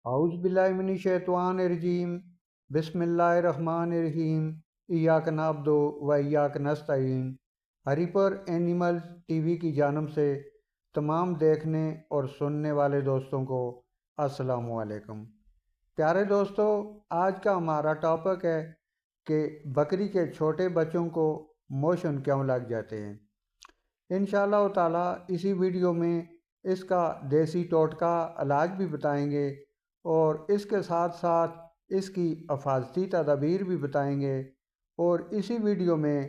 اعوذ باللہ من الشیطان الرجیم بسم اللہ الرحمن الرحیم ایاک نعبد و ایاک نستعین۔ ہریپر اینیمل ٹی وی کی جانب سے تمام دیکھنے اور سننے والے دوستوں کو السلام علیکم۔ پیارے دوستو، آج کا ہمارا ٹاپک ہے کہ بکری کے چھوٹے بچوں کو موشن کیوں لگ جاتے ہیں۔ انشاءاللہ تعالی اسی ویڈیو میں اس کا دیسی ٹوٹکا علاج بھی بتائیں گے اور اس کے ساتھ ساتھ اس کی حفاظتی تدابیر بھی بتائیں گے، اور اسی ویڈیو میں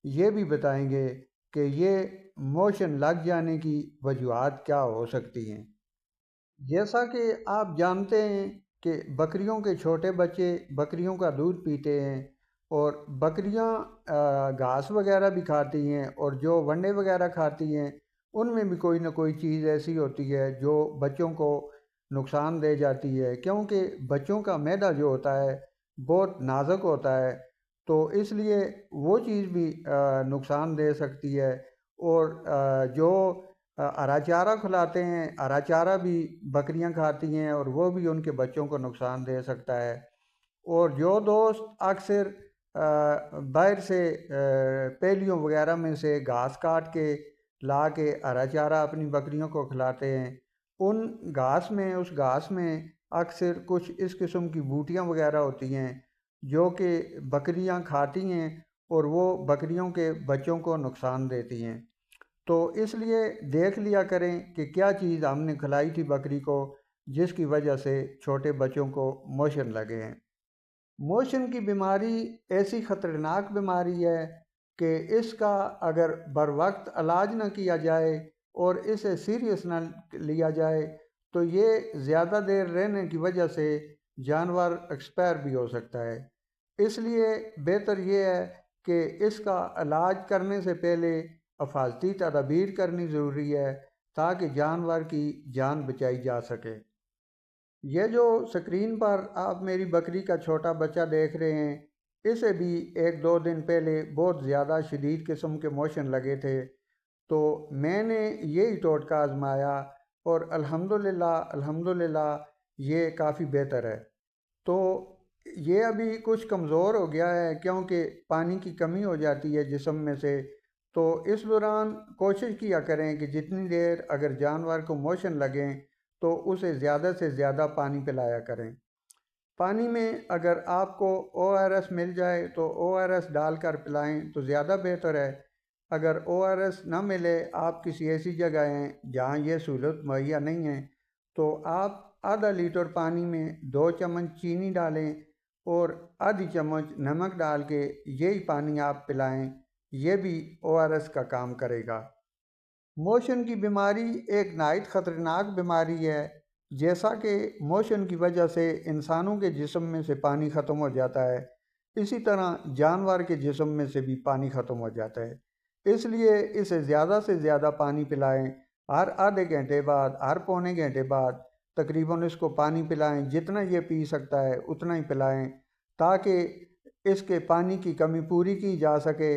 یہ بھی بتائیں گے کہ یہ موشن لگ جانے کی وجوہات کیا ہو سکتی ہیں۔ جیسا کہ آپ جانتے ہیں کہ بکریوں کے چھوٹے بچے بکریوں کا دودھ پیتے ہیں، اور بکریاں گھاس وغیرہ بھی کھاتی ہیں، اور جو ونڈے وغیرہ کھاتی ہیں ان میں بھی کوئی نہ کوئی چیز ایسی ہوتی ہے جو بچوں کو نقصان دے جاتی ہے، کیونکہ بچوں کا معدہ جو ہوتا ہے بہت نازک ہوتا ہے، تو اس لیے وہ چیز بھی نقصان دے سکتی ہے۔ اور جو ہرا چارہ کھلاتے ہیں، ہرا چارہ بھی بکریاں کھاتی ہیں اور وہ بھی ان کے بچوں کو نقصان دے سکتا ہے۔ اور جو دوست اکثر باہر سے پیلیوں وغیرہ میں سے گھاس کاٹ کے لا کے ہرا چارہ اپنی بکریوں کو کھلاتے ہیں، اس گھاس میں اکثر کچھ اس قسم کی بوٹیاں وغیرہ ہوتی ہیں جو کہ بکریاں کھاتی ہیں اور وہ بکریوں کے بچوں کو نقصان دیتی ہیں۔ تو اس لیے دیکھ لیا کریں کہ کیا چیز ہم نے کھلائی تھی بکری کو جس کی وجہ سے چھوٹے بچوں کو موشن لگے ہیں۔ موشن کی بیماری ایسی خطرناک بیماری ہے کہ اس کا اگر بر وقت علاج نہ کیا جائے اور اسے سیریس نہ لیا جائے تو یہ زیادہ دیر رہنے کی وجہ سے جانور ایکسپائر بھی ہو سکتا ہے۔ اس لیے بہتر یہ ہے کہ اس کا علاج کرنے سے پہلے حفاظتی تدابیر کرنی ضروری ہے تاکہ جانور کی جان بچائی جا سکے۔ یہ جو سکرین پر آپ میری بکری کا چھوٹا بچہ دیکھ رہے ہیں، اسے بھی 1-2 دن پہلے بہت زیادہ شدید قسم کے موشن لگے تھے، تو میں نے یہی ٹوٹکا آزمایا اور الحمدللہ یہ کافی بہتر ہے۔ تو یہ ابھی کچھ کمزور ہو گیا ہے کیونکہ پانی کی کمی ہو جاتی ہے جسم میں سے، تو اس دوران کوشش کیا کریں کہ جتنی دیر اگر جانور کو موشن لگیں تو اسے زیادہ سے زیادہ پانی پلایا کریں۔ پانی میں اگر آپ کو ORS مل جائے تو ORS ڈال کر پلائیں تو زیادہ بہتر ہے۔ اگر ORS نہ ملے، آپ کسی ایسی جگہ ہیں جہاں یہ سہولت مہیا نہیں ہے، تو آپ آدھا لیٹر پانی میں 2 چمچ چینی ڈالیں اور آدھی چمچ نمک ڈال کے یہی پانی آپ پلائیں، یہ بھی ORS کا کام کرے گا۔ موشن کی بیماری ایک نہایت خطرناک بیماری ہے۔ جیسا کہ موشن کی وجہ سے انسانوں کے جسم میں سے پانی ختم ہو جاتا ہے، اسی طرح جانور کے جسم میں سے بھی پانی ختم ہو جاتا ہے۔ اس لیے اسے زیادہ سے زیادہ پانی پلائیں، ہر آدھے گھنٹے بعد، ہر پونے گھنٹے بعد تقریباً اس کو پانی پلائیں، جتنا یہ پی سکتا ہے اتنا ہی پلائیں تاکہ اس کے پانی کی کمی پوری کی جا سکے،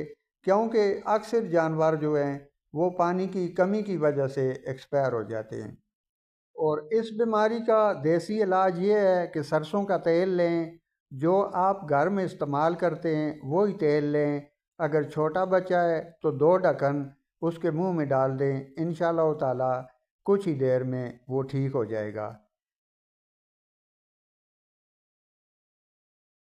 کیونکہ اکثر جانور جو ہیں وہ پانی کی کمی کی وجہ سے ایکسپائر ہو جاتے ہیں۔ اور اس بیماری کا دیسی علاج یہ ہے کہ سرسوں کا تیل لیں، جو آپ گھر میں استعمال کرتے ہیں وہی تیل لیں۔ اگر چھوٹا بچہ ہے تو 2 ڈھکن اس کے منہ میں ڈال دیں، انشاءاللہ تعالی کچھ ہی دیر میں وہ ٹھیک ہو جائے گا۔